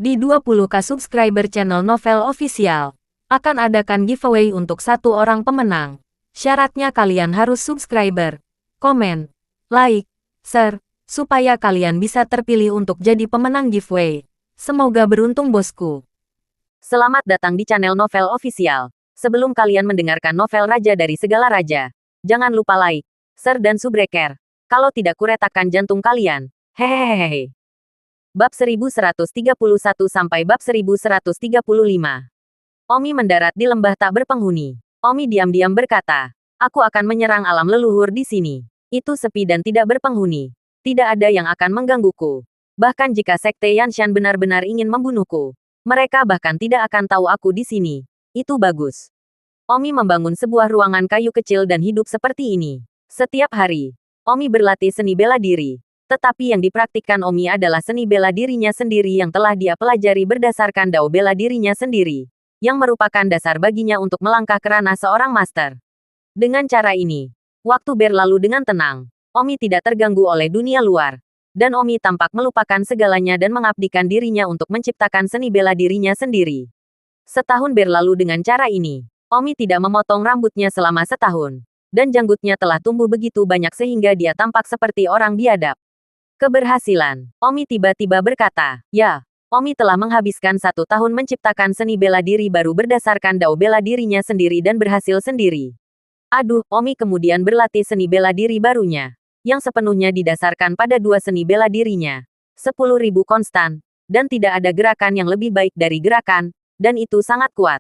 Di 20k subscriber channel Novel Official, akan adakan giveaway untuk satu orang pemenang. Syaratnya kalian harus subscriber, komen, like, share, supaya kalian bisa terpilih untuk jadi pemenang giveaway. Semoga beruntung bosku. Selamat datang di channel Novel Official. Sebelum kalian mendengarkan novel Raja dari Segala Raja, jangan lupa like, share dan subscribe. Kalau tidak kuretakan jantung kalian. Hehehehe. Bab 1131 sampai bab 1135. Omi mendarat di lembah tak berpenghuni. Omi diam-diam berkata, "Aku akan menyerang alam leluhur di sini. Itu sepi dan tidak berpenghuni. Tidak ada yang akan menggangguku. Bahkan jika Sekte Yanshan benar-benar ingin membunuhku, mereka bahkan tidak akan tahu aku di sini. Itu bagus." Omi membangun sebuah ruangan kayu kecil dan hidup seperti ini. Setiap hari, Omi berlatih seni bela diri. Tetapi yang dipraktikkan Omi adalah seni bela dirinya sendiri yang telah dia pelajari berdasarkan dao bela dirinya sendiri, yang merupakan dasar baginya untuk melangkah ke ranah seorang master. Dengan cara ini, waktu berlalu dengan tenang. Omi tidak terganggu oleh dunia luar. Dan Omi tampak melupakan segalanya dan mengabdikan dirinya untuk menciptakan seni bela dirinya sendiri. Setahun berlalu dengan cara ini. Omi tidak memotong rambutnya selama setahun. Dan janggutnya telah tumbuh begitu banyak sehingga dia tampak seperti orang biadab. Keberhasilan. Omi tiba-tiba berkata, "Ya, Omi telah menghabiskan 1 tahun menciptakan seni bela diri baru berdasarkan dao bela dirinya sendiri dan berhasil sendiri." Aduh, Omi kemudian berlatih seni bela diri barunya, yang sepenuhnya didasarkan pada 2 seni bela dirinya. 10.000 konstan, dan tidak ada gerakan yang lebih baik dari gerakan, dan itu sangat kuat.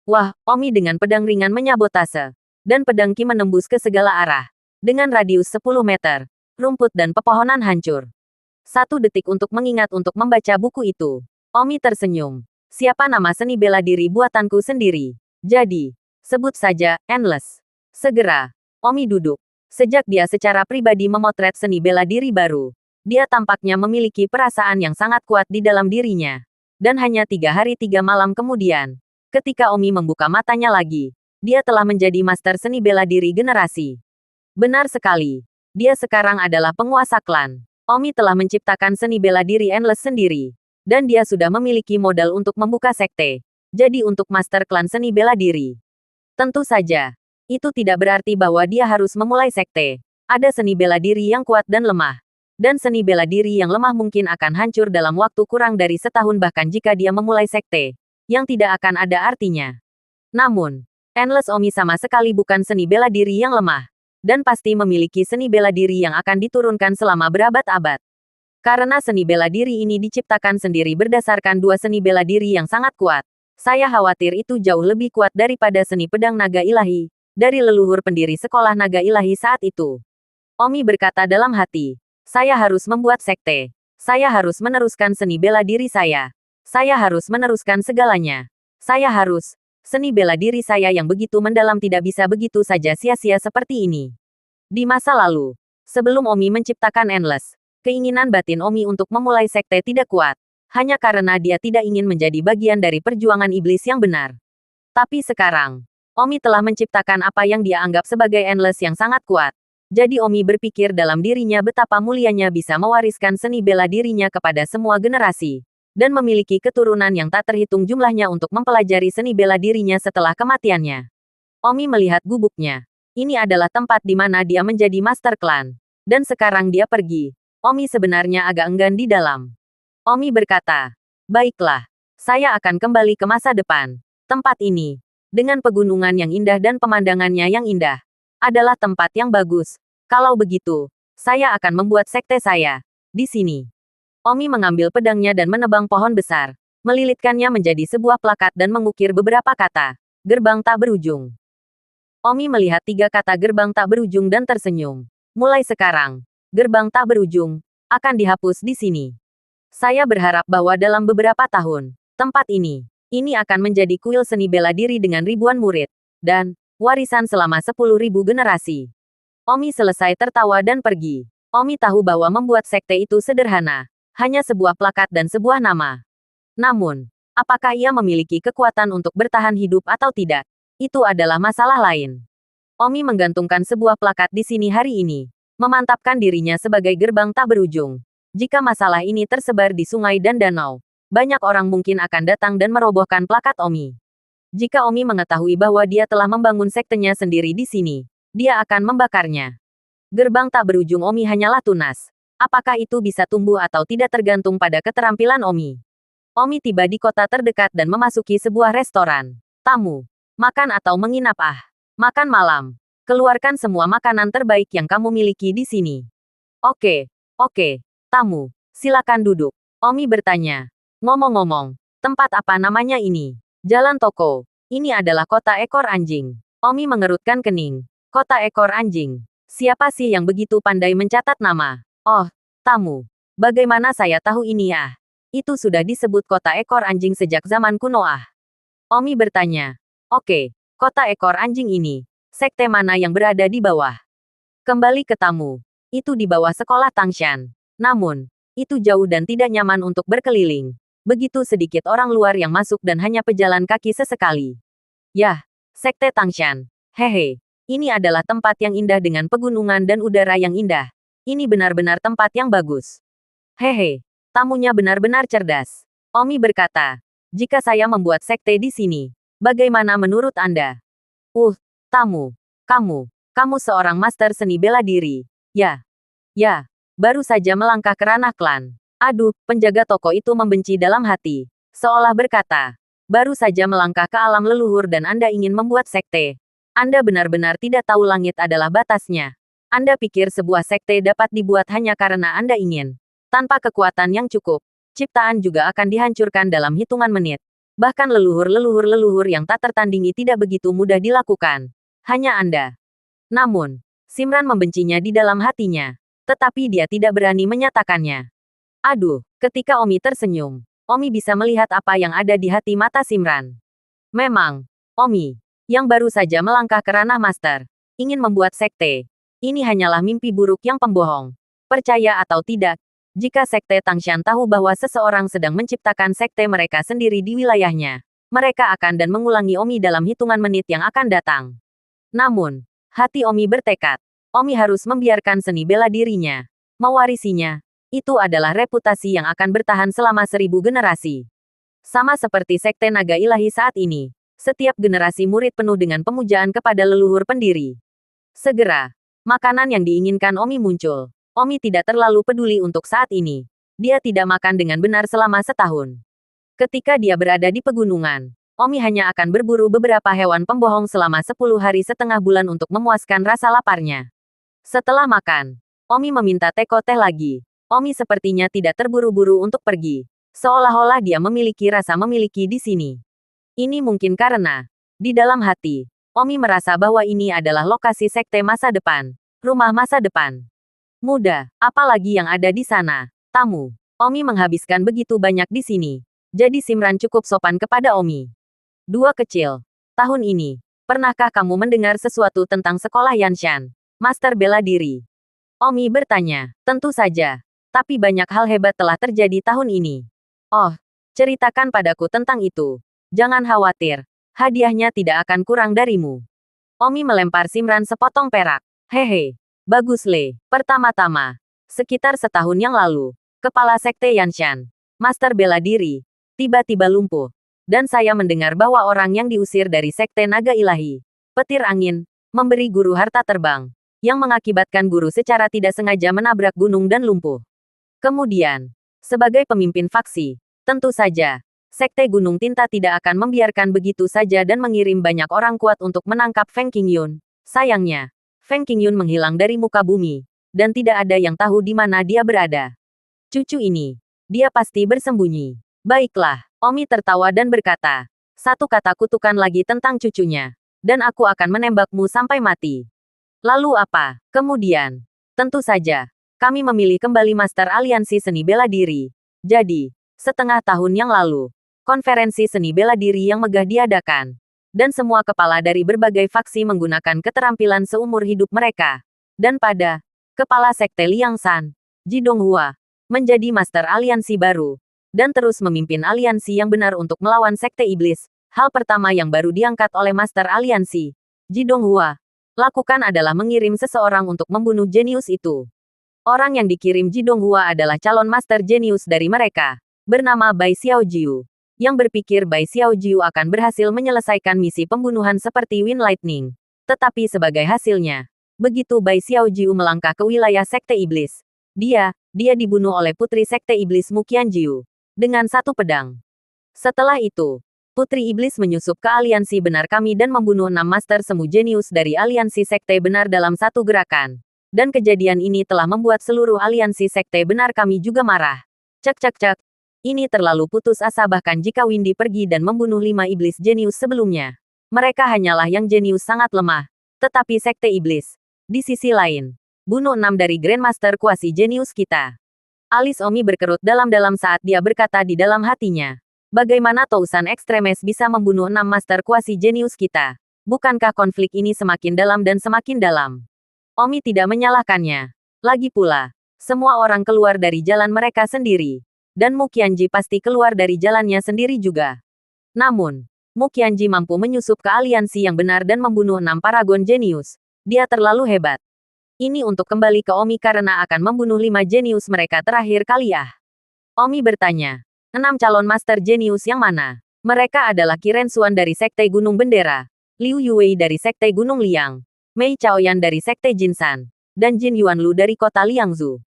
Wah, Omi dengan pedang ringan menyabotase, dan pedang Ki menembus ke segala arah. Dengan radius 10 meter, rumput dan pepohonan hancur. 1 detik untuk mengingat untuk membaca buku itu. Omi tersenyum. Siapa nama seni bela diri buatanku sendiri? Jadi, sebut saja, Endless. Segera, Omi duduk. Sejak dia secara pribadi memotret seni bela diri baru, dia tampaknya memiliki perasaan yang sangat kuat di dalam dirinya. Dan hanya 3 hari 3 malam kemudian, ketika Omi membuka matanya lagi, dia telah menjadi master seni bela diri generasi. Benar sekali. Dia sekarang adalah penguasa klan. Omi telah menciptakan seni bela diri Endless sendiri. Dan dia sudah memiliki modal untuk membuka sekte. Jadi untuk master klan seni bela diri. Tentu saja, itu tidak berarti bahwa dia harus memulai sekte. Ada seni bela diri yang kuat dan lemah. Dan seni bela diri yang lemah mungkin akan hancur dalam waktu kurang dari setahun bahkan jika dia memulai sekte. Yang tidak akan ada artinya. Namun, Endless Omi sama sekali bukan seni bela diri yang lemah. Dan pasti memiliki seni bela diri yang akan diturunkan selama berabad-abad. Karena seni bela diri ini diciptakan sendiri berdasarkan 2 seni bela diri yang sangat kuat. Saya khawatir itu jauh lebih kuat daripada seni pedang naga ilahi, dari leluhur pendiri sekolah naga ilahi saat itu. Omi berkata dalam hati, saya harus membuat sekte. Saya harus meneruskan seni bela diri saya. Saya harus meneruskan segalanya. Saya harus. Seni bela diri saya yang begitu mendalam tidak bisa begitu saja sia-sia seperti ini. Di masa lalu, sebelum Omi menciptakan Endless, keinginan batin Omi untuk memulai sekte tidak kuat. Hanya karena dia tidak ingin menjadi bagian dari perjuangan iblis yang benar. Tapi sekarang, Omi telah menciptakan apa yang dia anggap sebagai Endless yang sangat kuat. Jadi Omi berpikir dalam dirinya betapa mulianya bisa mewariskan seni bela dirinya kepada semua generasi. Dan memiliki keturunan yang tak terhitung jumlahnya untuk mempelajari seni bela dirinya setelah kematiannya. Omi melihat gubuknya. Ini adalah tempat di mana dia menjadi master klan. Dan sekarang dia pergi. Omi sebenarnya agak enggan di dalam. Omi berkata, "Baiklah, saya akan kembali ke masa depan. Tempat ini, dengan pegunungan yang indah dan pemandangannya yang indah, adalah tempat yang bagus. Kalau begitu, saya akan membuat sekte saya di sini." Omi mengambil pedangnya dan menebang pohon besar, melilitkannya menjadi sebuah plakat dan mengukir beberapa kata. Gerbang tak berujung. Omi melihat 3 kata gerbang tak berujung dan tersenyum. Mulai sekarang, gerbang tak berujung akan dihapus di sini. Saya berharap bahwa dalam beberapa tahun, tempat ini akan menjadi kuil seni bela diri dengan ribuan murid, dan warisan selama 10.000 generasi. Omi selesai tertawa dan pergi. Omi tahu bahwa membuat sekte itu sederhana. Hanya sebuah plakat dan sebuah nama. Namun, apakah ia memiliki kekuatan untuk bertahan hidup atau tidak? Itu adalah masalah lain. Omi menggantungkan sebuah plakat di sini hari ini, memantapkan dirinya sebagai gerbang tak berujung. Jika masalah ini tersebar di sungai dan danau, banyak orang mungkin akan datang dan merobohkan plakat Omi. Jika Omi mengetahui bahwa dia telah membangun sektenya sendiri di sini, dia akan membakarnya. Gerbang tak berujung Omi hanyalah tunas. Apakah itu bisa tumbuh atau tidak tergantung pada keterampilan Omi. Omi tiba di kota terdekat dan memasuki sebuah restoran. Tamu. Makan atau menginap Makan malam. Keluarkan semua makanan terbaik yang kamu miliki di sini. Oke. Tamu. Silakan duduk. Omi bertanya. Ngomong-ngomong, tempat apa namanya ini? Jalan toko. Ini adalah kota ekor anjing. Omi mengerutkan kening. Kota ekor anjing. Siapa sih yang begitu pandai mencatat nama? Oh, tamu. Bagaimana saya tahu ini ya? Itu sudah disebut kota ekor anjing sejak zaman kuno Omi bertanya. Oke, kota ekor anjing ini. Sekte mana yang berada di bawah? Kembali ke tamu. Itu di bawah sekolah Tangshan. Namun, itu jauh dan tidak nyaman untuk berkeliling. Begitu sedikit orang luar yang masuk dan hanya pejalan kaki sesekali. Yah, Sekte Tangshan. Hehe, ini adalah tempat yang indah dengan pegunungan dan udara yang indah. Ini benar-benar tempat yang bagus. Hehe, tamunya benar-benar cerdas. Omi berkata, jika saya membuat sekte di sini, bagaimana menurut Anda? Tamu, kamu seorang master seni bela diri. Ya, baru saja melangkah ke ranah klan. Aduh, penjaga toko itu membenci dalam hati. Seolah berkata, baru saja melangkah ke alam leluhur dan Anda ingin membuat sekte. Anda benar-benar tidak tahu langit adalah batasnya. Anda pikir sebuah sekte dapat dibuat hanya karena Anda ingin. Tanpa kekuatan yang cukup, ciptaan juga akan dihancurkan dalam hitungan menit. Bahkan leluhur yang tak tertandingi tidak begitu mudah dilakukan. Hanya Anda. Namun, Simran membencinya di dalam hatinya. Tetapi dia tidak berani menyatakannya. Aduh, ketika Omi tersenyum, Omi bisa melihat apa yang ada di hati mata Simran. Memang, Omi, yang baru saja melangkah ke ranah master, ingin membuat sekte. Ini hanyalah mimpi buruk yang pembohong. Percaya atau tidak, jika Sekte Tangshan tahu bahwa seseorang sedang menciptakan sekte mereka sendiri di wilayahnya, mereka akan dan mengulangi Omi dalam hitungan menit yang akan datang. Namun, hati Omi bertekad. Omi harus membiarkan seni bela dirinya. Mewarisinya. Itu adalah reputasi yang akan bertahan selama 1000 generasi. Sama seperti Sekte Naga Ilahi saat ini. Setiap generasi murid penuh dengan pemujaan kepada leluhur pendiri. Segera, makanan yang diinginkan Omi muncul. Omi tidak terlalu peduli untuk saat ini. Dia tidak makan dengan benar selama setahun. Ketika dia berada di pegunungan, Omi hanya akan berburu beberapa hewan pembohong selama 10 hari setengah bulan untuk memuaskan rasa laparnya. Setelah makan, Omi meminta teko teh lagi. Omi sepertinya tidak terburu-buru untuk pergi. Seolah-olah dia memiliki rasa memiliki di sini. Ini mungkin karena, di dalam hati, Omi merasa bahwa ini adalah lokasi sekte masa depan. Rumah masa depan. Muda, apalagi yang ada di sana. Tamu. Omi menghabiskan begitu banyak di sini. Jadi Simran cukup sopan kepada Omi. Dua kecil. Tahun ini, pernahkah kamu mendengar sesuatu tentang sekolah Yanshan? Master bela diri. Omi bertanya. Tentu saja. Tapi banyak hal hebat telah terjadi tahun ini. Oh, ceritakan padaku tentang itu. Jangan khawatir. Hadiahnya tidak akan kurang darimu. Omi melempar Simran sepotong perak. Hehe. Bagus Le. Pertama-tama. Sekitar setahun yang lalu. Kepala Sekte Yanshan. Master bela diri. Tiba-tiba lumpuh. Dan saya mendengar bahwa orang yang diusir dari Sekte Naga Ilahi. Petir angin. Memberi guru harta terbang. Yang mengakibatkan guru secara tidak sengaja menabrak gunung dan lumpuh. Kemudian, sebagai pemimpin faksi, tentu saja, Sekte Gunung Tinta tidak akan membiarkan begitu saja dan mengirim banyak orang kuat untuk menangkap Feng Qingyun. Sayangnya, Feng Qingyun menghilang dari muka bumi, dan tidak ada yang tahu di mana dia berada. Cucu ini, dia pasti bersembunyi. Baiklah, Omi tertawa dan berkata, satu kata kutukan lagi tentang cucunya, dan aku akan menembakmu sampai mati. Lalu apa? Kemudian, tentu saja, kami memilih kembali Master Aliansi Seni Bela Diri. Jadi, setengah tahun yang lalu, konferensi seni bela diri yang megah diadakan. Dan semua kepala dari berbagai faksi menggunakan keterampilan seumur hidup mereka. Dan pada, kepala Sekte Liangshan, Ji Donghua, menjadi Master Aliansi baru. Dan terus memimpin aliansi yang benar untuk melawan Sekte Iblis. Hal pertama yang baru diangkat oleh Master Aliansi, Ji Donghua, lakukan adalah mengirim seseorang untuk membunuh jenius itu. Orang yang dikirim Ji Donghua adalah calon master jenius dari mereka. bernama Bai Xiaojiu, yang berpikir Bai Xiaojiu akan berhasil menyelesaikan misi pembunuhan seperti Wind Lightning. Tetapi sebagai hasilnya, begitu Bai Xiaojiu melangkah ke wilayah Sekte Iblis, dia dibunuh oleh Putri Sekte Iblis Mu Qianjiu dengan satu pedang. Setelah itu, Putri Iblis menyusup ke aliansi benar kami dan membunuh 6 Master Semu Jenius dari aliansi Sekte Benar dalam satu gerakan. Dan kejadian ini telah membuat seluruh aliansi Sekte Benar kami juga marah. Cek cek cek. Ini terlalu putus asa bahkan jika Windy pergi dan membunuh 5 iblis jenius sebelumnya. Mereka hanyalah yang jenius sangat lemah. Tetapi Sekte Iblis, di sisi lain, bunuh 6 dari Grandmaster kuasi jenius kita. Alis Omi berkerut dalam-dalam saat dia berkata di dalam hatinya. Bagaimana Tousan Extremes bisa membunuh 6 master kuasi jenius kita? Bukankah konflik ini semakin dalam dan semakin dalam? Omi tidak menyalahkannya. Lagi pula, semua orang keluar dari jalan mereka sendiri. Dan Mu Qianji pasti keluar dari jalannya sendiri juga. Namun, Mu Qianji mampu menyusup ke aliansi yang benar dan membunuh 6 paragon jenius. Dia terlalu hebat. Ini untuk kembali ke Omi karena akan membunuh 5 jenius mereka terakhir kali ya. Omi bertanya, 6 calon master jenius yang mana? Mereka adalah Qi Rensuan dari Sekte Gunung Bendera, Liu Yuwei dari Sekte Gunung Liang, Mei Chaoyan dari Sekte Jinsan, dan Jin Yuanlu dari kota Liangzhu.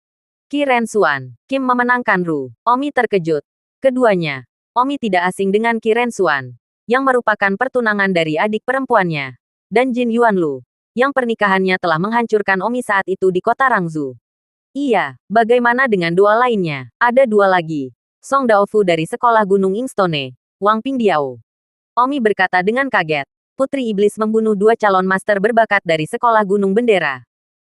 Qi Rensuan, Kim memenangkan Ru. Omi terkejut. Keduanya, Omi tidak asing dengan Qi Rensuan, yang merupakan pertunangan dari adik perempuannya, dan Jin Yuanlu, yang pernikahannya telah menghancurkan Omi saat itu di kota Rangzhou. Iya, bagaimana dengan dua lainnya? Ada dua lagi. Song Daofu dari sekolah Gunung Ingstone, Wang Pingdiao. Omi berkata dengan kaget. Putri Iblis membunuh 2 calon master berbakat dari sekolah Gunung Bendera.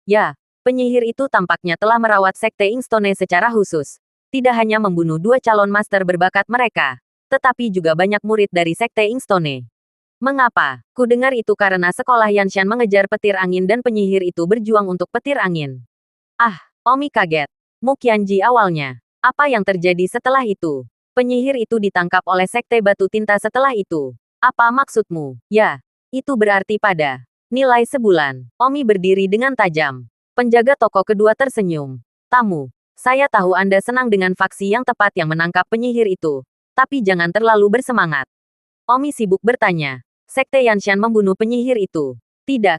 Ya. Penyihir itu tampaknya telah merawat Sekte Ingstone secara khusus. Tidak hanya membunuh 2 calon master berbakat mereka, tetapi juga banyak murid dari Sekte Ingstone. Mengapa? Ku dengar itu karena sekolah Yanshan mengejar petir angin dan penyihir itu berjuang untuk petir angin. Ah, Omi kaget. Mu Qianji awalnya. Apa yang terjadi setelah itu? Penyihir itu ditangkap oleh Sekte Batu Tinta setelah itu. Apa maksudmu? Ya, itu berarti pada nilai sebulan. Omi berdiri dengan tajam. Penjaga toko kedua tersenyum. Tamu, saya tahu Anda senang dengan faksi yang tepat yang menangkap penyihir itu. Tapi jangan terlalu bersemangat. Omi sibuk bertanya. Sekte Yanshan membunuh penyihir itu. Tidak,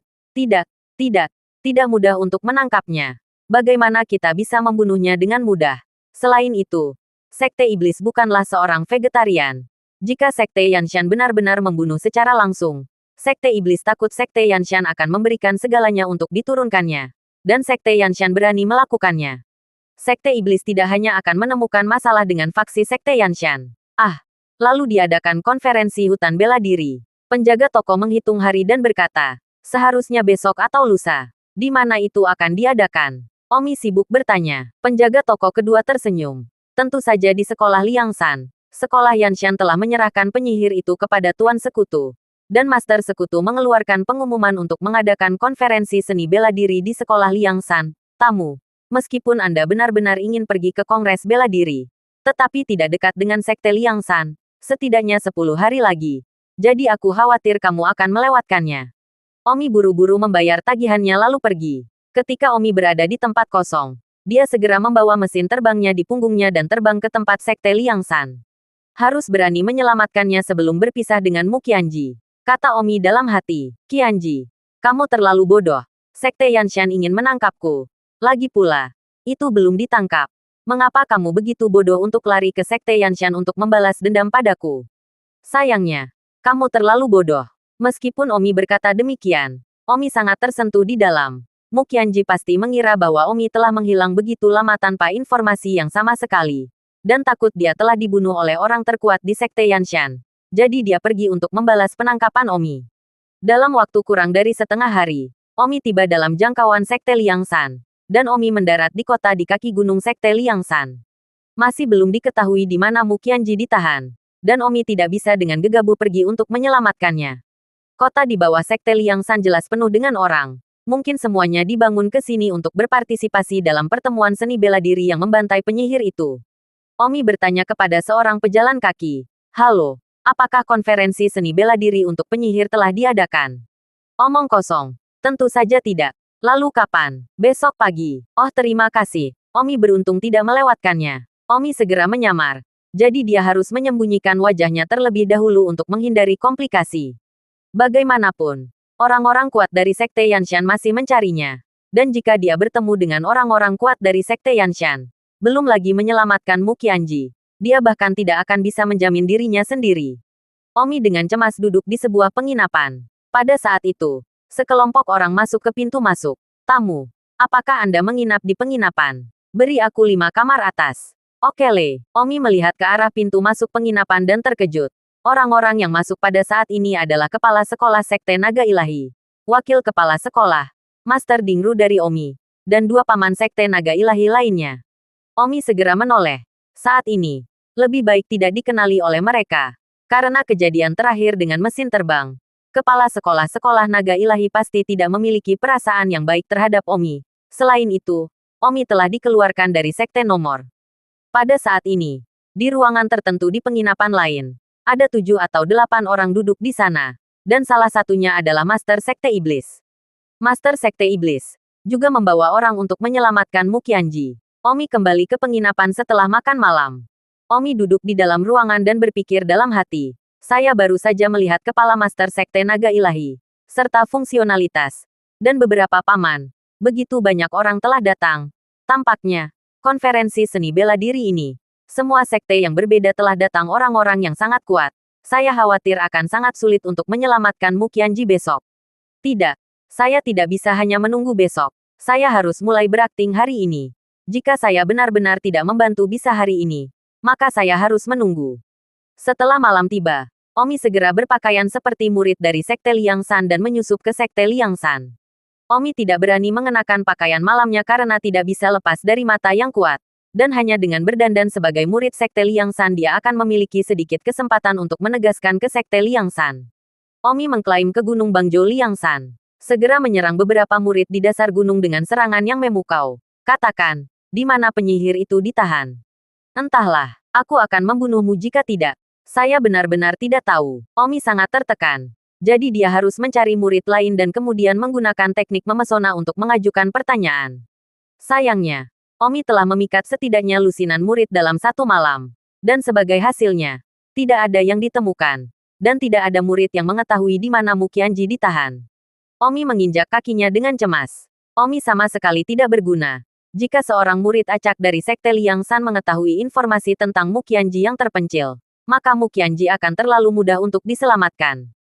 tidak mudah untuk menangkapnya. Bagaimana kita bisa membunuhnya dengan mudah? Selain itu, Sekte Iblis bukanlah seorang vegetarian. Jika Sekte Yanshan benar-benar membunuh secara langsung, Sekte Iblis takut Sekte Yanshan akan memberikan segalanya untuk diturunkannya. Dan Sekte Yanshan berani melakukannya. Sekte Iblis tidak hanya akan menemukan masalah dengan faksi Sekte Yanshan. Lalu diadakan konferensi hutan bela diri. Penjaga toko menghitung hari dan berkata, seharusnya besok atau lusa. Di mana itu akan diadakan? Omi sibuk bertanya. Penjaga toko kedua tersenyum. Tentu saja di sekolah Liangsan. Sekolah Yanshan telah menyerahkan penyihir itu kepada Tuan Sekutu. Dan Master Sekutu mengeluarkan pengumuman untuk mengadakan konferensi seni bela diri di sekolah Liangsan. Tamu, meskipun Anda benar-benar ingin pergi ke Kongres Bela Diri, tetapi tidak dekat dengan Sekte Liangsan, setidaknya 10 hari lagi. Jadi aku khawatir kamu akan melewatkannya. Omi buru-buru membayar tagihannya lalu pergi. Ketika Omi berada di tempat kosong, dia segera membawa mesin terbangnya di punggungnya dan terbang ke tempat Sekte Liangsan. Harus berani menyelamatkannya sebelum berpisah dengan Mu Qianji. Kata Omi dalam hati, Qianji, kamu terlalu bodoh. Sekte Yanshan ingin menangkapku. Lagi pula, itu belum ditangkap. Mengapa kamu begitu bodoh untuk lari ke Sekte Yanshan untuk membalas dendam padaku? Sayangnya, kamu terlalu bodoh. Meskipun Omi berkata demikian, Omi sangat tersentuh di dalam. Mu Qianji pasti mengira bahwa Omi telah menghilang begitu lama tanpa informasi yang sama sekali. Dan takut dia telah dibunuh oleh orang terkuat di Sekte Yanshan. Jadi dia pergi untuk membalas penangkapan Omi. Dalam waktu kurang dari setengah hari, Omi tiba dalam jangkauan Sekte Liangsan. Dan Omi mendarat di kota di kaki gunung Sekte Liangsan. Masih belum diketahui di mana Mu Qianji ditahan. Dan Omi tidak bisa dengan gegabah pergi untuk menyelamatkannya. Kota di bawah Sekte Liangsan jelas penuh dengan orang. Mungkin semuanya dibangun ke sini untuk berpartisipasi dalam pertemuan seni bela diri yang membantai penyihir itu. Omi bertanya kepada seorang pejalan kaki. Halo. Apakah konferensi seni bela diri untuk penyihir telah diadakan? Omong kosong. Tentu saja tidak. Lalu kapan? Besok pagi. Oh terima kasih. Omi beruntung tidak melewatkannya. Omi segera menyamar. Jadi dia harus menyembunyikan wajahnya terlebih dahulu untuk menghindari komplikasi. Bagaimanapun, orang-orang kuat dari Sekte Yanshan masih mencarinya. Dan jika dia bertemu dengan orang-orang kuat dari Sekte Yanshan, belum lagi menyelamatkan Mu Qianji, dia bahkan tidak akan bisa menjamin dirinya sendiri. Omi dengan cemas duduk di sebuah penginapan. Pada saat itu, sekelompok orang masuk ke pintu masuk. Tamu, apakah Anda menginap di penginapan? Beri aku 5 kamar atas. Oke Le, Omi melihat ke arah pintu masuk penginapan dan terkejut. Orang-orang yang masuk pada saat ini adalah Kepala Sekolah Sekte Naga Ilahi, Wakil Kepala Sekolah, Master Dingru dari Omi, dan 2 paman Sekte Naga Ilahi lainnya. Omi segera menoleh. Saat ini, lebih baik tidak dikenali oleh mereka. Karena kejadian terakhir dengan mesin terbang, Kepala Sekolah Naga Ilahi pasti tidak memiliki perasaan yang baik terhadap Omi. Selain itu, Omi telah dikeluarkan dari Sekte Nomor. Pada saat ini, di ruangan tertentu di penginapan lain, ada 7 atau 8 orang duduk di sana, dan salah satunya adalah Master Sekte Iblis. Master Sekte Iblis juga membawa orang untuk menyelamatkan Mu Qianji. Omi kembali ke penginapan setelah makan malam. Omi duduk di dalam ruangan dan berpikir dalam hati. Saya baru saja melihat kepala Master Sekte Naga Ilahi, serta fungsionalitas, dan beberapa paman. Begitu banyak orang telah datang. Tampaknya, konferensi seni bela diri ini, semua sekte yang berbeda telah datang orang-orang yang sangat kuat. Saya khawatir akan sangat sulit untuk menyelamatkan Mu Qianji besok. Tidak, saya tidak bisa hanya menunggu besok. Saya harus mulai berakting hari ini. Jika saya benar-benar tidak membantu bisa hari ini, maka saya harus menunggu. Setelah malam tiba, Omi segera berpakaian seperti murid dari Sekte Liangshan dan menyusup ke Sekte Liangshan. Omi tidak berani mengenakan pakaian malamnya karena tidak bisa lepas dari mata yang kuat. Dan hanya dengan berdandan sebagai murid Sekte Liangshan dia akan memiliki sedikit kesempatan untuk menegaskan ke Sekte Liangshan. Omi mengklaim ke Gunung Bangzhou Liangshan. Segera menyerang beberapa murid di dasar gunung dengan serangan yang memukau. Katakan, di mana penyihir itu ditahan? Entahlah, aku akan membunuhmu jika tidak. Saya benar-benar tidak tahu. Omi sangat tertekan. Jadi dia harus mencari murid lain dan kemudian menggunakan teknik memesona untuk mengajukan pertanyaan. Sayangnya, Omi telah memikat setidaknya lusinan murid dalam 1 malam. Dan sebagai hasilnya, tidak ada yang ditemukan. Dan tidak ada murid yang mengetahui di mana Mu Qianji ditahan. Omi menginjak kakinya dengan cemas. Omi sama sekali tidak berguna. Jika seorang murid acak dari Sekte Liangshan mengetahui informasi tentang Mu Qianji yang terpencil, maka Mu Qianji akan terlalu mudah untuk diselamatkan.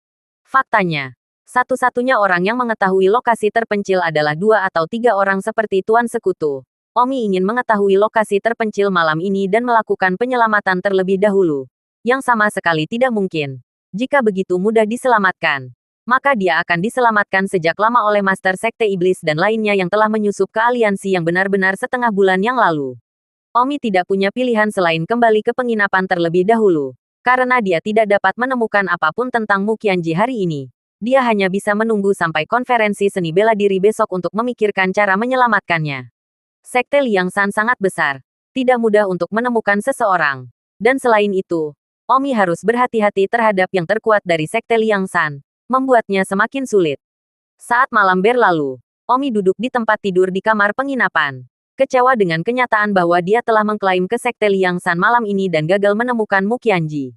Faktanya, satu-satunya orang yang mengetahui lokasi terpencil adalah 2 atau 3 orang seperti Tuan Sekutu. Omi ingin mengetahui lokasi terpencil malam ini dan melakukan penyelamatan terlebih dahulu. Yang sama sekali tidak mungkin. Jika begitu mudah diselamatkan, maka dia akan diselamatkan sejak lama oleh Master Sekte Iblis dan lainnya yang telah menyusup ke aliansi yang benar-benar setengah bulan yang lalu. Omi tidak punya pilihan selain kembali ke penginapan terlebih dahulu. Karena dia tidak dapat menemukan apapun tentang Mu Qianji hari ini. Dia hanya bisa menunggu sampai konferensi seni bela diri besok untuk memikirkan cara menyelamatkannya. Sekte Liangshan sangat besar. Tidak mudah untuk menemukan seseorang. Dan selain itu, Omi harus berhati-hati terhadap yang terkuat dari Sekte Liangshan, membuatnya semakin sulit. Saat malam berlalu, Omi duduk di tempat tidur di kamar penginapan. Kecewa dengan kenyataan bahwa dia telah mengklaim ke Sekte Liangshan malam ini dan gagal menemukan Mu Qianji.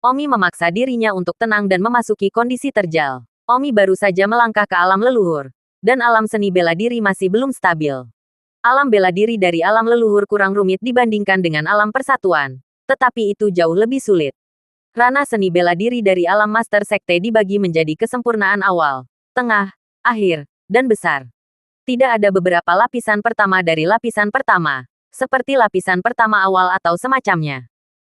Omi memaksa dirinya untuk tenang dan memasuki kondisi terjal. Omi baru saja melangkah ke alam leluhur. Dan alam seni bela diri masih belum stabil. Alam bela diri dari alam leluhur kurang rumit dibandingkan dengan alam persatuan. Tetapi itu jauh lebih sulit. Ranah seni bela diri dari alam Master Sekte dibagi menjadi kesempurnaan awal, tengah, akhir, dan besar. Tidak ada beberapa lapisan pertama dari lapisan pertama, seperti lapisan pertama awal atau semacamnya.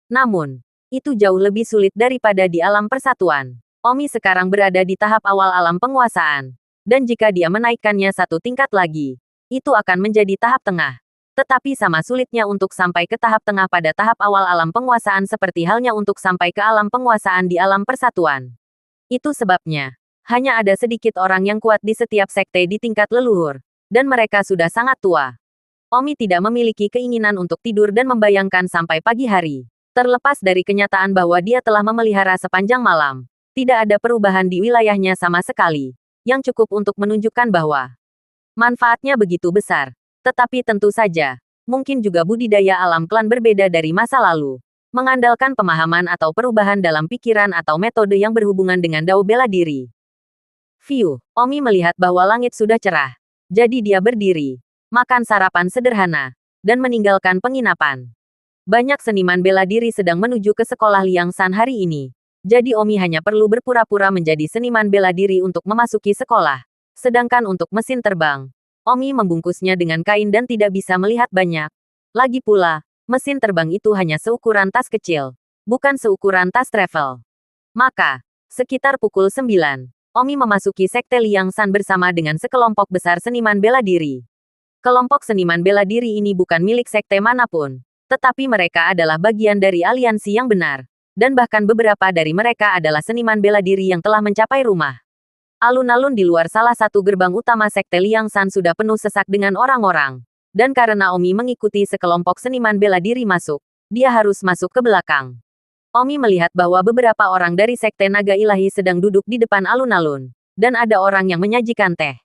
Namun, itu jauh lebih sulit daripada di alam persatuan. Omi sekarang berada di tahap awal alam penguasaan. Dan jika dia menaikkannya 1 tingkat lagi, itu akan menjadi tahap tengah. Tetapi sama sulitnya untuk sampai ke tahap tengah pada tahap awal alam penguasaan seperti halnya untuk sampai ke alam penguasaan di alam persatuan. Itu sebabnya, hanya ada sedikit orang yang kuat di setiap sekte di tingkat leluhur. Dan mereka sudah sangat tua. Omi tidak memiliki keinginan untuk tidur dan membayangkan sampai pagi hari. Terlepas dari kenyataan bahwa dia telah memelihara sepanjang malam, tidak ada perubahan di wilayahnya sama sekali, yang cukup untuk menunjukkan bahwa manfaatnya begitu besar. Tetapi tentu saja, mungkin juga budidaya alam klan berbeda dari masa lalu. Mengandalkan pemahaman atau perubahan dalam pikiran atau metode yang berhubungan dengan dao bela diri. View, Omi melihat bahwa langit sudah cerah. Jadi dia berdiri, makan sarapan sederhana, dan meninggalkan penginapan. Banyak seniman bela diri sedang menuju ke sekolah Liang San hari ini. Jadi Omi hanya perlu berpura-pura menjadi seniman bela diri untuk memasuki sekolah. Sedangkan untuk mesin terbang, Omi membungkusnya dengan kain dan tidak bisa melihat banyak. Lagi pula, mesin terbang itu hanya seukuran tas kecil, bukan seukuran tas travel. Maka, sekitar pukul 9, Omi memasuki Sekte Liang San bersama dengan sekelompok besar seniman bela diri. Kelompok seniman bela diri ini bukan milik sekte manapun, tetapi mereka adalah bagian dari aliansi yang benar, dan bahkan beberapa dari mereka adalah seniman bela diri yang telah mencapai rumah. Alun-alun di luar salah satu gerbang utama Sekte Liang San sudah penuh sesak dengan orang-orang. Dan karena Omi mengikuti sekelompok seniman bela diri masuk, dia harus masuk ke belakang. Omi melihat bahwa beberapa orang dari Sekte Naga Ilahi sedang duduk di depan alun-alun, dan ada orang yang menyajikan teh.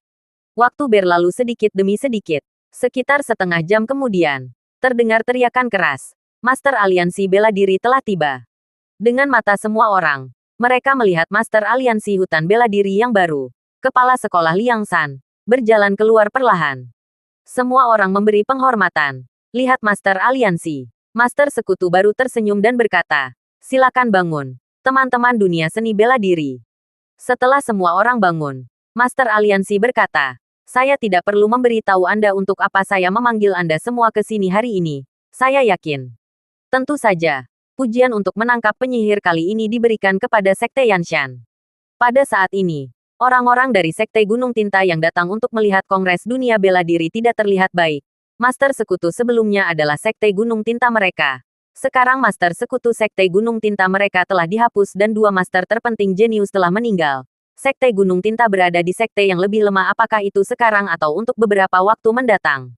Waktu berlalu sedikit demi sedikit. Sekitar setengah jam kemudian, terdengar teriakan keras. Master Aliansi Bela Diri telah tiba. Dengan mata semua orang, mereka melihat Master Aliansi Hutan Bela Diri yang baru, Kepala Sekolah Liang San, berjalan keluar perlahan. Semua orang memberi penghormatan. Lihat Master Aliansi. Master Sekutu baru tersenyum dan berkata, "Silakan bangun, teman-teman dunia seni bela diri." Setelah semua orang bangun, Master Aliansi berkata, "Saya tidak perlu memberitahu Anda untuk apa saya memanggil Anda semua ke sini hari ini. Saya yakin. Tentu saja, pujian untuk menangkap penyihir kali ini diberikan kepada Sekte Yanshan." Pada saat ini, orang-orang dari Sekte Gunung Tinta yang datang untuk melihat Kongres Dunia Bela Diri tidak terlihat baik. Master Sekutu sebelumnya adalah Sekte Gunung Tinta mereka. Sekarang Master Sekutu Sekte Gunung Tinta mereka telah dihapus dan dua master terpenting jenius telah meninggal. Sekte Gunung Tinta berada di sekte yang lebih lemah, apakah itu sekarang atau untuk beberapa waktu mendatang.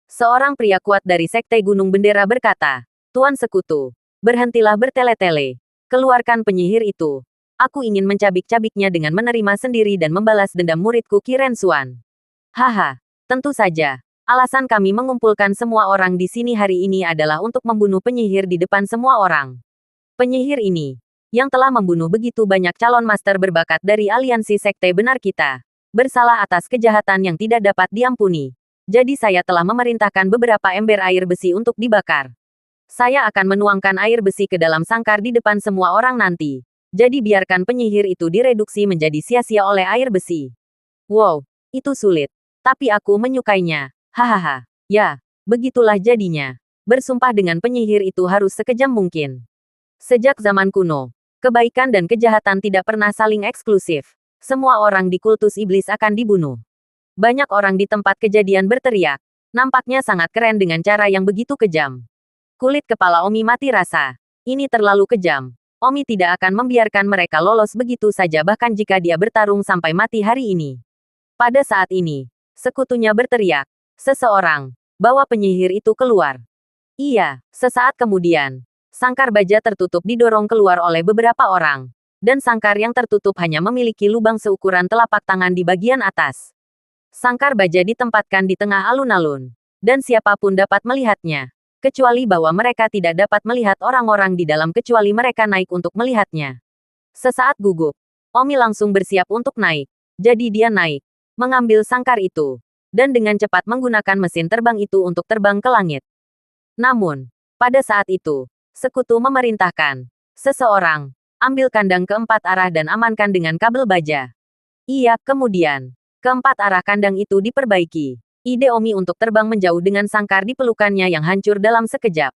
Seorang pria kuat dari Sekte Gunung Bendera berkata, "Tuan Sekutu, berhentilah bertele-tele. Keluarkan penyihir itu. Aku ingin mencabik-cabiknya dengan menerima sendiri dan membalas dendam muridku Kiren Xuan." Haha, tentu saja. Alasan kami mengumpulkan semua orang di sini hari ini adalah untuk membunuh penyihir di depan semua orang. Penyihir ini, yang telah membunuh begitu banyak calon master berbakat dari aliansi sekte benar kita, bersalah atas kejahatan yang tidak dapat diampuni. Jadi saya telah memerintahkan beberapa ember air besi untuk dibakar. Saya akan menuangkan air besi ke dalam sangkar di depan semua orang nanti. Jadi biarkan penyihir itu direduksi menjadi sia-sia oleh air besi. Wow, itu sulit. Tapi aku menyukainya. Hahaha. Ya, begitulah jadinya. Bersumpah dengan penyihir itu harus sekejam mungkin. Sejak zaman kuno, kebaikan dan kejahatan tidak pernah saling eksklusif. Semua orang di kultus iblis akan dibunuh. Banyak orang di tempat kejadian berteriak. Nampaknya sangat keren dengan cara yang begitu kejam. Kulit kepala Omi mati rasa. Ini terlalu kejam. Omi tidak akan membiarkan mereka lolos begitu saja bahkan jika dia bertarung sampai mati hari ini. Pada saat ini, sekutunya berteriak, "Seseorang, bawa penyihir itu keluar." Iya, sesaat kemudian, sangkar baja tertutup didorong keluar oleh beberapa orang. Dan sangkar yang tertutup hanya memiliki lubang seukuran telapak tangan di bagian atas. Sangkar baja ditempatkan di tengah alun-alun. Dan siapapun dapat melihatnya. Kecuali bahwa mereka tidak dapat melihat orang-orang di dalam kecuali mereka naik untuk melihatnya. Sesaat gugup, Omi langsung bersiap untuk naik. Jadi dia naik, mengambil sangkar itu, dan dengan cepat menggunakan mesin terbang itu untuk terbang ke langit. Namun, pada saat itu, sekutu memerintahkan, "Seseorang, ambil kandang keempat arah dan amankan dengan kabel baja." Iya, kemudian, keempat arah kandang itu diperbaiki. Ide Omi untuk terbang menjauh dengan sangkar di pelukannya yang hancur dalam sekejap.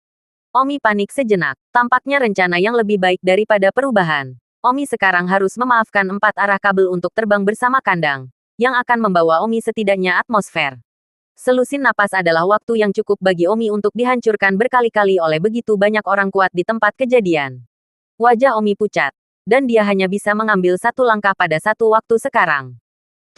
Omi panik sejenak. Tampaknya rencana yang lebih baik daripada perubahan. Omi sekarang harus memaafkan empat arah kabel untuk terbang bersama kandang, yang akan membawa Omi setidaknya atmosfer. Selusin napas adalah waktu yang cukup bagi Omi untuk dihancurkan berkali-kali oleh begitu banyak orang kuat di tempat kejadian. Wajah Omi pucat, dan dia hanya bisa mengambil satu langkah pada satu waktu sekarang.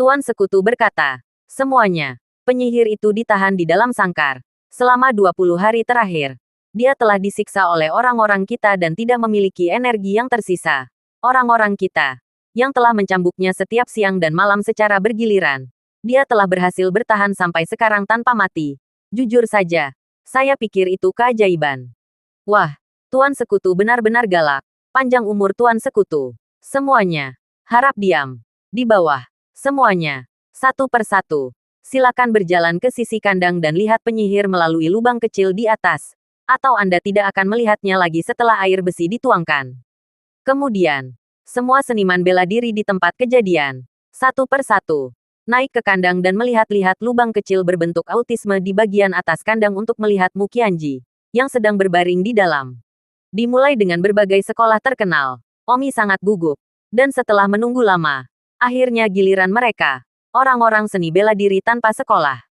Tuan Sekutu berkata, "Semuanya. Penyihir itu ditahan di dalam sangkar. Selama 20 hari terakhir, dia telah disiksa oleh orang-orang kita dan tidak memiliki energi yang tersisa. Orang-orang kita, yang telah mencambuknya setiap siang dan malam secara bergiliran. Dia telah berhasil bertahan sampai sekarang tanpa mati. Jujur saja, saya pikir itu keajaiban." Wah, Tuan Sekutu benar-benar galak. Panjang umur Tuan Sekutu. Semuanya. Harap diam. Di bawah. Semuanya. Satu persatu. Silakan berjalan ke sisi kandang dan lihat penyihir melalui lubang kecil di atas. Atau Anda tidak akan melihatnya lagi setelah air besi dituangkan. Kemudian, semua seniman bela diri di tempat kejadian. Satu persatu. Naik ke kandang dan melihat-lihat lubang kecil berbentuk autisme di bagian atas kandang untuk melihat Mu Qianji, yang sedang berbaring di dalam. Dimulai dengan berbagai sekolah terkenal. Omi sangat gugup. Dan setelah menunggu lama, akhirnya giliran mereka. Orang-orang seni bela diri tanpa sekolah.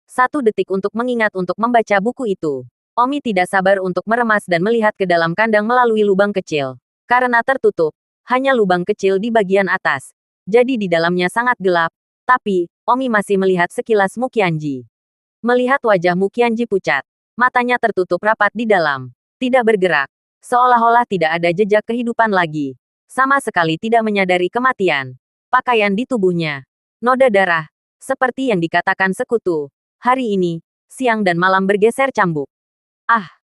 1 detik untuk mengingat untuk membaca buku itu. Omi tidak sabar untuk meremas dan melihat ke dalam kandang melalui lubang kecil. Karena tertutup, hanya lubang kecil di bagian atas. Jadi di dalamnya sangat gelap. Tapi, Omi masih melihat sekilas Mu Qianji. Melihat wajah Mu Qianji pucat. Matanya tertutup rapat di dalam. Tidak bergerak. Seolah-olah tidak ada jejak kehidupan lagi. Sama sekali tidak menyadari kematian. Pakaian di tubuhnya. Noda darah. Seperti yang dikatakan Sekutu. Hari ini, siang dan malam bergeser cambuk.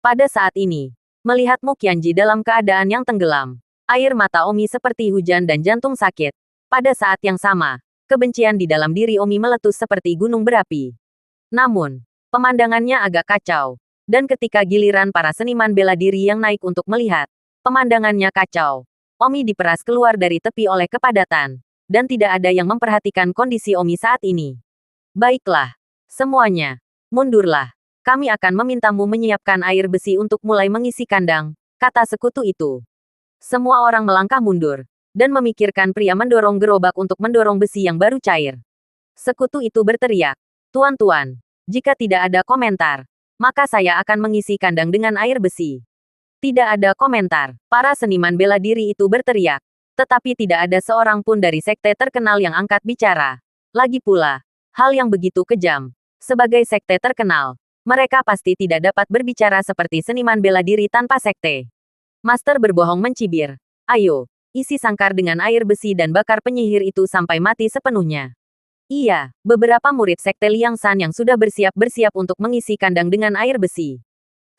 Pada saat ini, melihat Mu Qianji dalam keadaan yang tenggelam. Air mata Omi seperti hujan dan jantung sakit. Pada saat yang sama, kebencian di dalam diri Omi meletus seperti gunung berapi. Namun, pemandangannya agak kacau. Dan ketika giliran para seniman bela diri yang naik untuk melihat, pemandangannya kacau. Omi diperas keluar dari tepi oleh kepadatan. Dan tidak ada yang memperhatikan kondisi Omi saat ini. Baiklah. Semuanya. Mundurlah. Kami akan memintamu menyiapkan air besi untuk mulai mengisi kandang, kata Sekutu itu. Semua orang melangkah mundur. Dan memikirkan pria mendorong gerobak untuk mendorong besi yang baru cair. Sekutu itu berteriak. Tuan-tuan, jika tidak ada komentar, maka saya akan mengisi kandang dengan air besi. Tidak ada komentar. Para seniman bela diri itu berteriak. Tetapi tidak ada seorang pun dari sekte terkenal yang angkat bicara. Lagi pula, hal yang begitu kejam. Sebagai sekte terkenal, mereka pasti tidak dapat berbicara seperti seniman bela diri tanpa sekte. Master berbohong mencibir. Ayo, isi sangkar dengan air besi dan bakar penyihir itu sampai mati sepenuhnya. Iya, beberapa murid sekte Liangsan yang sudah bersiap-bersiap untuk mengisi kandang dengan air besi.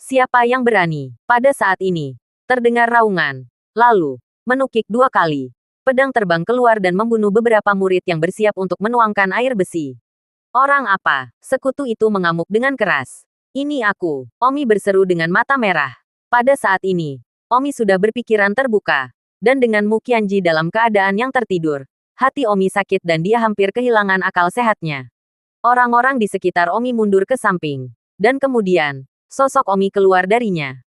Siapa yang berani? Pada saat ini, terdengar raungan. Lalu, menukik 2 kali. Pedang terbang keluar dan membunuh beberapa murid yang bersiap untuk menuangkan air besi. Orang apa? Sekutu itu mengamuk dengan keras. Ini aku. Omi berseru dengan mata merah. Pada saat ini, Omi sudah berpikiran terbuka. Dan dengan Mu Qianji dalam keadaan yang tertidur, hati Omi sakit dan dia hampir kehilangan akal sehatnya. Orang-orang di sekitar Omi mundur ke samping. Dan kemudian, sosok Omi keluar darinya.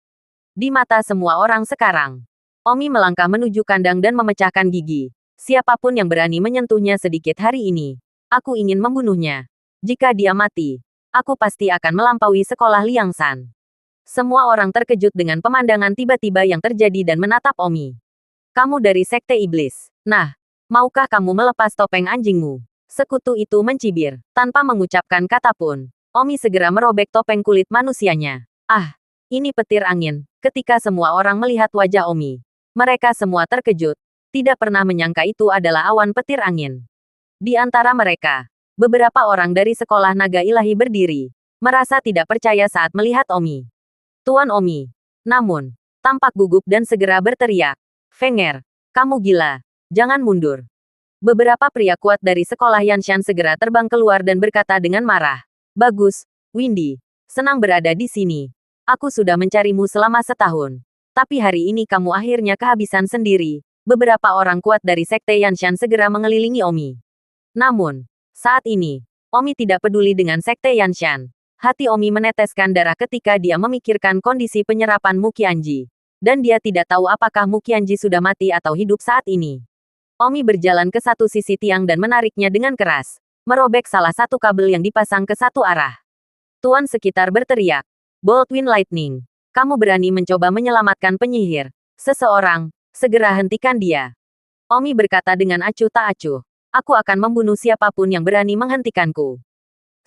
Di mata semua orang sekarang, Omi melangkah menuju kandang dan memecahkan gigi. Siapapun yang berani menyentuhnya sedikit hari ini, aku ingin membunuhnya. Jika dia mati, aku pasti akan melampaui sekolah Liangsan. Semua orang terkejut dengan pemandangan tiba-tiba yang terjadi dan menatap Omi. Kamu dari Sekte Iblis. Nah, maukah kamu melepas topeng anjingmu? Sekutu itu mencibir. Tanpa mengucapkan kata pun, Omi segera merobek topeng kulit manusianya. Ini petir angin. Ketika semua orang melihat wajah Omi, mereka semua terkejut. Tidak pernah menyangka itu adalah awan petir angin. Di antara mereka, beberapa orang dari sekolah naga ilahi berdiri, merasa tidak percaya saat melihat Omi. Tuan Omi. Namun, tampak gugup dan segera berteriak. Fenger, kamu gila. Jangan mundur. Beberapa pria kuat dari sekolah Yanshan segera terbang keluar dan berkata dengan marah. Bagus, Windy. Senang berada di sini. Aku sudah mencarimu selama setahun. Tapi hari ini kamu akhirnya kehabisan sendiri. Beberapa orang kuat dari Sekte Yanshan segera mengelilingi Omi. Namun, saat ini, Omi tidak peduli dengan Sekte Yanshan. Hati Omi meneteskan darah ketika dia memikirkan kondisi penyerapan Mu Qianji. Dan dia tidak tahu apakah Mu Qianji sudah mati atau hidup saat ini. Omi berjalan ke satu sisi tiang dan menariknya dengan keras. Merobek salah satu kabel yang dipasang ke satu arah. Tuan sekitar berteriak. Bolt Wind Lightning. Kamu berani mencoba menyelamatkan penyihir. Seseorang, segera hentikan dia. Omi berkata dengan acuh tak acuh. Aku akan membunuh siapapun yang berani menghentikanku.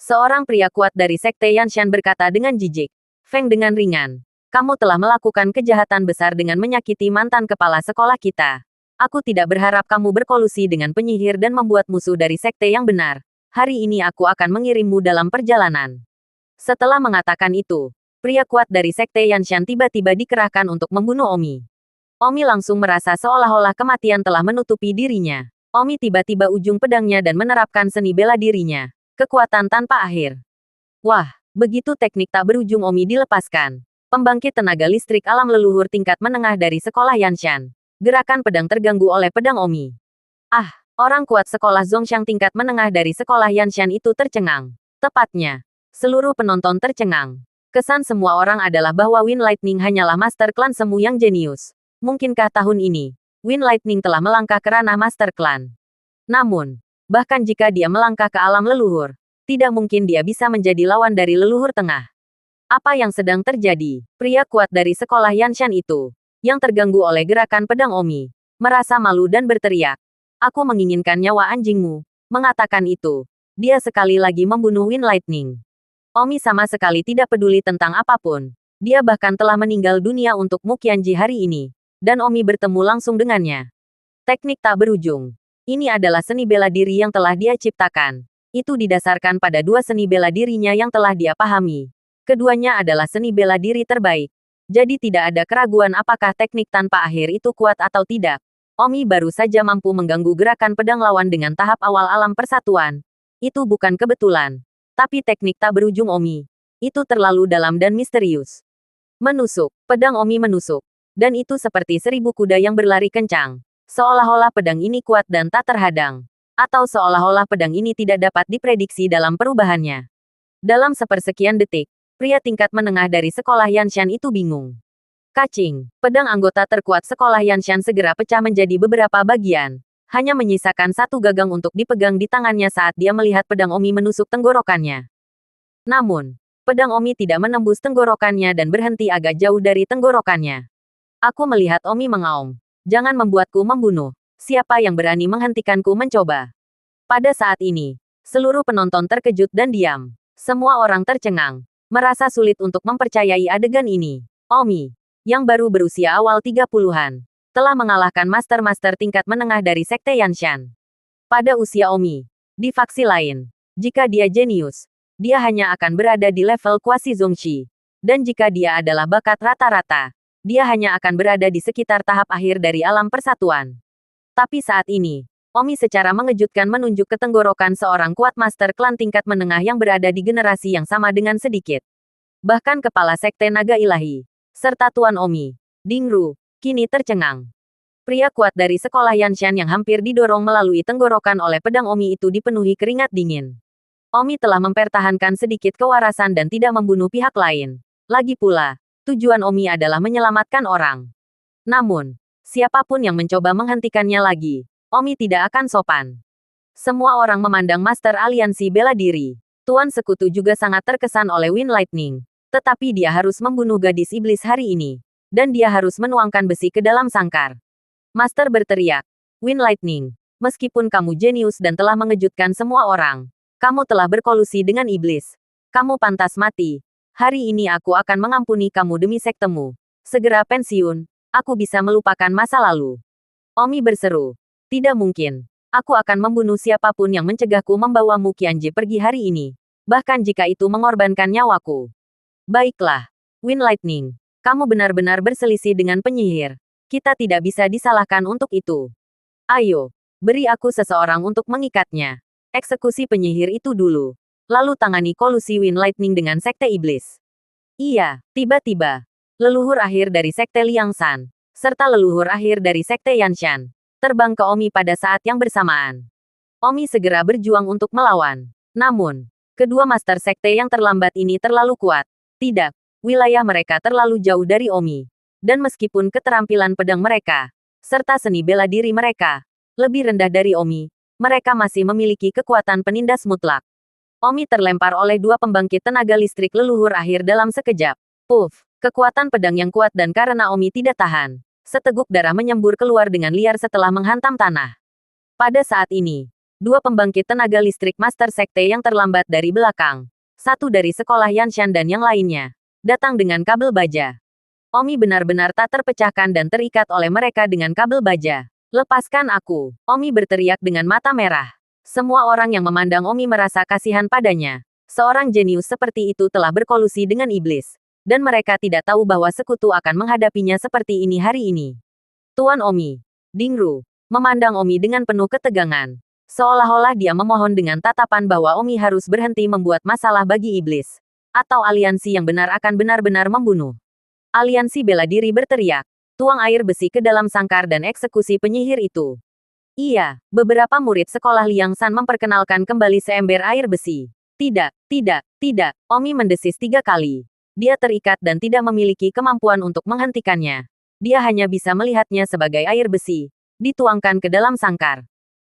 Seorang pria kuat dari Sekte Yanshan berkata dengan jijik. Feng dengan ringan. Kamu telah melakukan kejahatan besar dengan menyakiti mantan kepala sekolah kita. Aku tidak berharap kamu berkolusi dengan penyihir dan membuat musuh dari sekte yang benar. Hari ini aku akan mengirimmu dalam perjalanan. Setelah mengatakan itu, Pria kuat dari Sekte Yanshan tiba-tiba dikerahkan untuk membunuh Omi. Omi langsung merasa seolah-olah kematian telah menutupi dirinya. Omi tiba-tiba ujung pedangnya dan menerapkan seni bela dirinya. Kekuatan tanpa akhir. Wah, begitu teknik tak berujung Omi dilepaskan. Pembangkit tenaga listrik alam leluhur tingkat menengah dari sekolah Yanshan. Gerakan pedang terganggu oleh pedang Omi. Ah, orang kuat sekolah Zhongxiang tingkat menengah dari sekolah Yanshan itu tercengang. Tepatnya, seluruh penonton tercengang. Kesan semua orang adalah bahwa Wind Lightning hanyalah master klan semu yang jenius. Mungkinkah tahun ini, Wind Lightning telah melangkah ke ranah master klan? Namun, bahkan jika dia melangkah ke alam leluhur, tidak mungkin dia bisa menjadi lawan dari leluhur tengah. Apa yang sedang terjadi? Pria kuat dari sekolah Yanshan itu, yang terganggu oleh gerakan pedang Omi, merasa malu dan berteriak. Aku menginginkan nyawa anjingmu. Mengatakan itu, dia sekali lagi membunuh Wind Lightning. Omi sama sekali tidak peduli tentang apapun. Dia bahkan telah meninggal dunia untuk Mu Qianji hari ini. Dan Omi bertemu langsung dengannya. Teknik tak berujung. Ini adalah seni bela diri yang telah dia ciptakan. Itu didasarkan pada dua seni bela dirinya yang telah dia pahami. Keduanya adalah seni bela diri terbaik. Jadi tidak ada keraguan apakah teknik tanpa akhir itu kuat atau tidak. Omi baru saja mampu mengganggu gerakan pedang lawan dengan tahap awal alam persatuan. Itu bukan kebetulan. Tapi teknik tak berujung Omi. Itu terlalu dalam dan misterius. Menusuk. Pedang Omi menusuk. Dan itu seperti 1000 kuda yang berlari kencang. Seolah-olah pedang ini kuat dan tak terhadang. Atau seolah-olah pedang ini tidak dapat diprediksi dalam perubahannya. Dalam sepersekian detik, pria tingkat menengah dari sekolah Yanshan itu bingung. Kacing. Pedang anggota terkuat sekolah Yanshan segera pecah menjadi beberapa bagian. Hanya menyisakan satu gagang untuk dipegang di tangannya saat dia melihat pedang Omi menusuk tenggorokannya. Namun, pedang Omi tidak menembus tenggorokannya dan berhenti agak jauh dari tenggorokannya. Aku melihat Omi mengaum. Jangan membuatku membunuh. Siapa yang berani menghentikanku mencoba? Pada saat ini, seluruh penonton terkejut dan diam. Semua orang tercengang. Merasa sulit untuk mempercayai adegan ini. Omi, yang baru berusia awal 30-an. Telah mengalahkan master-master tingkat menengah dari Sekte Yanshan. Pada usia Omi, di faksi lain, jika dia jenius, dia hanya akan berada di level Kuasi Zongxi. Dan jika dia adalah bakat rata-rata, dia hanya akan berada di sekitar tahap akhir dari alam persatuan. Tapi saat ini, Omi secara mengejutkan menunjuk ke tenggorokan seorang kuat master klan tingkat menengah yang berada di generasi yang sama dengan sedikit. Bahkan kepala Sekte Naga Ilahi, serta Tuan Omi, Dingru, kini tercengang. Pria kuat dari sekolah Yanshan yang hampir didorong melalui tenggorokan oleh pedang Omi itu dipenuhi keringat dingin. Omi telah mempertahankan sedikit kewarasan dan tidak membunuh pihak lain. Lagi pula, tujuan Omi adalah menyelamatkan orang. Namun, siapapun yang mencoba menghentikannya lagi, Omi tidak akan sopan. Semua orang memandang Master Aliansi bela diri. Tuan Sekutu juga sangat terkesan oleh Wind Lightning. Tetapi dia harus membunuh gadis iblis hari ini. Dan dia harus menuangkan besi ke dalam sangkar. Master berteriak, Wind Lightning, meskipun kamu jenius dan telah mengejutkan semua orang, kamu telah berkolusi dengan iblis. Kamu pantas mati. Hari ini aku akan mengampuni kamu demi sektemu. Segera pensiun, aku bisa melupakan masa lalu. Omi berseru, tidak mungkin. Aku akan membunuh siapapun yang mencegahku membawa Mu Qianji pergi hari ini. Bahkan jika itu mengorbankan nyawaku. Baiklah, Wind Lightning. Kamu benar-benar berselisih dengan penyihir. Kita tidak bisa disalahkan untuk itu. Ayo, beri aku seseorang untuk mengikatnya. Eksekusi penyihir itu dulu. Lalu tangani kolusi Wind Lightning dengan Sekte Iblis. Iya, tiba-tiba. Leluhur akhir dari Sekte Liangshan, serta leluhur akhir dari Sekte Yanshan, terbang ke Omi pada saat yang bersamaan. Omi segera berjuang untuk melawan. Namun, kedua master sekte yang terlambat ini terlalu kuat. Tidak. Wilayah mereka terlalu jauh dari Omi. Dan meskipun keterampilan pedang mereka, serta seni bela diri mereka, lebih rendah dari Omi, mereka masih memiliki kekuatan penindas mutlak. Omi terlempar oleh dua pembangkit tenaga listrik leluhur akhir dalam sekejap. Puff, kekuatan pedang yang kuat dan karena Omi tidak tahan, seteguk darah menyembur keluar dengan liar setelah menghantam tanah. Pada saat ini, dua pembangkit tenaga listrik master sekte yang terlambat dari belakang, satu dari sekolah Yanshan dan yang lainnya, datang dengan kabel baja. Omi benar-benar tak terpecahkan dan terikat oleh mereka dengan kabel baja. Lepaskan aku, Omi berteriak dengan mata merah. Semua orang yang memandang Omi merasa kasihan padanya. Seorang jenius seperti itu telah berkolusi dengan iblis. Dan mereka tidak tahu bahwa sekutu akan menghadapinya seperti ini hari ini. Tuan Omi. Dingru memandang Omi dengan penuh ketegangan. Seolah-olah dia memohon dengan tatapan bahwa Omi harus berhenti membuat masalah bagi iblis. Atau aliansi yang benar akan benar-benar membunuh. Aliansi bela diri berteriak. Tuang air besi ke dalam sangkar dan eksekusi penyihir itu. Iya, beberapa murid sekolah Liang San memperkenalkan kembali seember air besi. Tidak, tidak, tidak, Omi mendesis 3 kali. Dia terikat dan tidak memiliki kemampuan untuk menghentikannya. Dia hanya bisa melihatnya sebagai air besi, dituangkan ke dalam sangkar.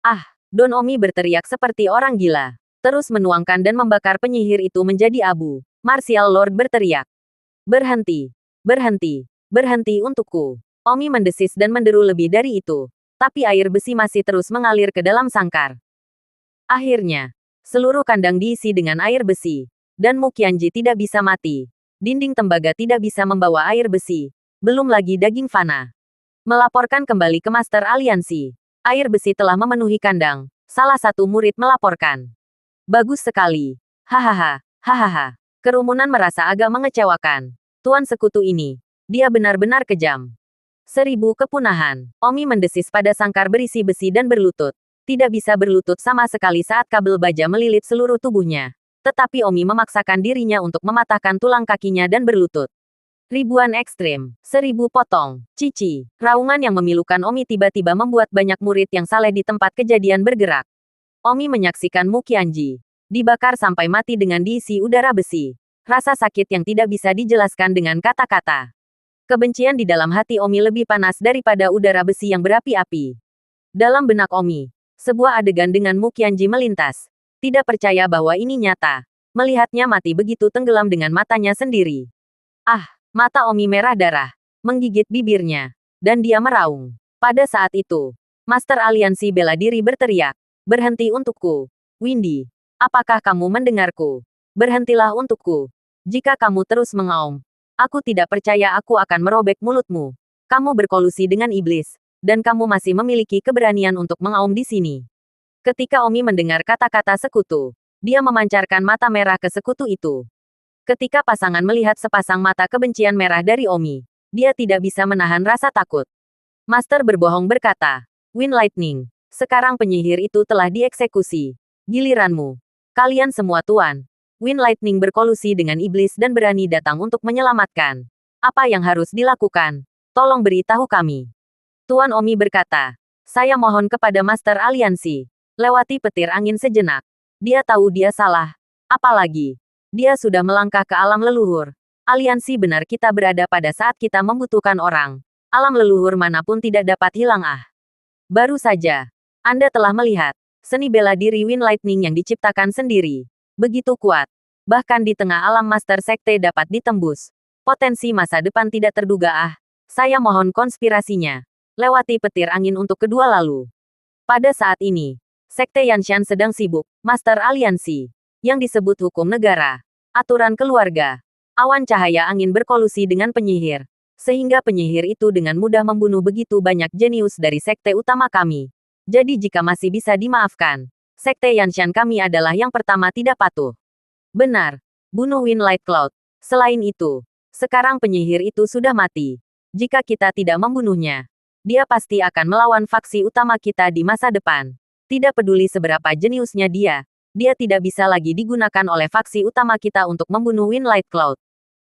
Ah, Don Omi berteriak seperti orang gila. Terus menuangkan dan membakar penyihir itu menjadi abu. Martial Lord berteriak. Berhenti, berhenti, berhenti untukku. Omi mendesis dan menderu lebih dari itu. Tapi air besi masih terus mengalir ke dalam sangkar. Akhirnya, seluruh kandang diisi dengan air besi. Dan Mu Qianji tidak bisa mati. Dinding tembaga tidak bisa membawa air besi. Belum lagi daging fana. Melaporkan kembali ke Master Aliansi. Air besi telah memenuhi kandang. Salah satu murid melaporkan. Bagus sekali. Hahaha, hahaha. Kerumunan merasa agak mengecewakan. Tuan sekutu ini. Dia benar-benar kejam. 1000 kepunahan. Omi mendesis pada sangkar berisi besi dan berlutut. Tidak bisa berlutut sama sekali saat kabel baja melilit seluruh tubuhnya. Tetapi Omi memaksakan dirinya untuk mematahkan tulang kakinya dan berlutut. Ribuan ekstrim. 1000 potong. Cici. Raungan yang memilukan Omi tiba-tiba membuat banyak murid yang saleh di tempat kejadian bergerak. Omi menyaksikan Mu Qianji dibakar sampai mati dengan diisi udara besi. Rasa sakit yang tidak bisa dijelaskan dengan kata-kata. Kebencian di dalam hati Omi lebih panas daripada udara besi yang berapi-api. Dalam benak Omi, sebuah adegan dengan Mu Qianji melintas. Tidak percaya bahwa ini nyata. Melihatnya mati begitu tenggelam dengan matanya sendiri. Ah, mata Omi merah darah. Menggigit bibirnya. Dan dia meraung. Pada saat itu, Master Aliansi Bela Diri berteriak. Berhenti untukku. Windy, apakah kamu mendengarku? Berhentilah untukku. Jika kamu terus mengaum, aku tidak percaya aku akan merobek mulutmu. Kamu berkolusi dengan iblis, dan kamu masih memiliki keberanian untuk mengaum di sini. Ketika Omi mendengar kata-kata sekutu, dia memancarkan mata merah ke sekutu itu. Ketika pasangan melihat sepasang mata kebencian merah dari Omi, dia tidak bisa menahan rasa takut. Master berbohong berkata, Wind Lightning, sekarang penyihir itu telah dieksekusi. Giliranmu. Kalian semua tuan. Wind Lightning berkolusi dengan iblis dan berani datang untuk menyelamatkan. Apa yang harus dilakukan? Tolong beritahu kami. Tuan Omi berkata, saya mohon kepada Master Aliansi. Lewati petir angin sejenak. Dia tahu dia salah. Apalagi, dia sudah melangkah ke alam leluhur. Aliansi benar kita berada pada saat kita membutuhkan orang. Alam leluhur manapun tidak dapat hilang Baru saja, Anda telah melihat seni bela diri Wind Lightning yang diciptakan sendiri. Begitu kuat. Bahkan di tengah alam Master Sekte dapat ditembus. Potensi masa depan tidak terduga Saya mohon konspirasinya. Lewati petir angin untuk kedua lalu. Pada saat ini, Sekte Yanshan sedang sibuk. Master Aliansi. Yang disebut hukum negara. Aturan keluarga. Awan cahaya angin berkolusi dengan penyihir. Sehingga penyihir itu dengan mudah membunuh begitu banyak jenius dari sekte utama kami. Jadi jika masih bisa dimaafkan, Sekte Yanshan kami adalah yang pertama tidak patuh. Benar. Bunuh Wind Light Cloud. Selain itu, sekarang penyihir itu sudah mati. Jika kita tidak membunuhnya, dia pasti akan melawan faksi utama kita di masa depan. Tidak peduli seberapa jeniusnya dia tidak bisa lagi digunakan oleh faksi utama kita untuk membunuh Wind Light Cloud.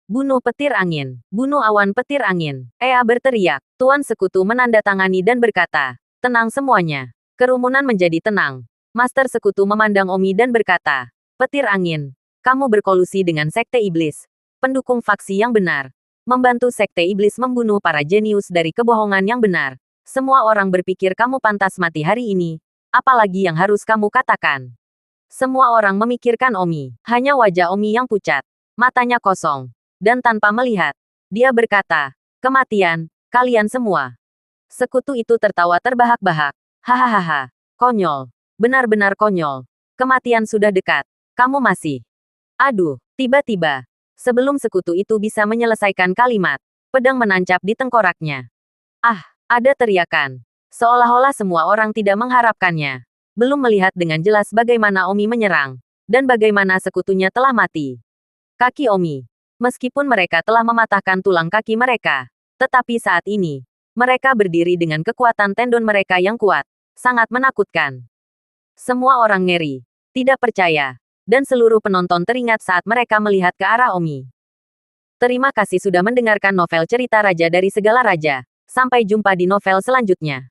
Bunuh petir angin. Bunuh awan petir angin. Ea berteriak. Tuan sekutu menandatangani dan berkata, tenang semuanya. Kerumunan menjadi tenang. Master sekutu memandang Omi dan berkata, petir angin. Kamu berkolusi dengan Sekte Iblis. Pendukung faksi yang benar. Membantu Sekte Iblis membunuh para jenius dari kebohongan yang benar. Semua orang berpikir kamu pantas mati hari ini. Apalagi yang harus kamu katakan? Semua orang memikirkan Omi. Hanya wajah Omi yang pucat. Matanya kosong. Dan tanpa melihat, dia berkata, kematian, kalian semua. Sekutu itu tertawa terbahak-bahak. Hahaha. Konyol. Benar-benar konyol. Kematian sudah dekat. Kamu masih. Aduh, tiba-tiba. Sebelum sekutu itu bisa menyelesaikan kalimat, pedang menancap di tengkoraknya. Ada teriakan. Seolah-olah semua orang tidak mengharapkannya. Belum melihat dengan jelas bagaimana Omi menyerang. Dan bagaimana sekutunya telah mati. Kaki Omi. Meskipun mereka telah mematahkan tulang kaki mereka, tetapi saat ini, mereka berdiri dengan kekuatan tendon mereka yang kuat, sangat menakutkan. Semua orang ngeri, tidak percaya, dan seluruh penonton teringat saat mereka melihat ke arah Omi. Terima kasih sudah mendengarkan novel cerita Raja dari Segala Raja. Sampai jumpa di novel selanjutnya.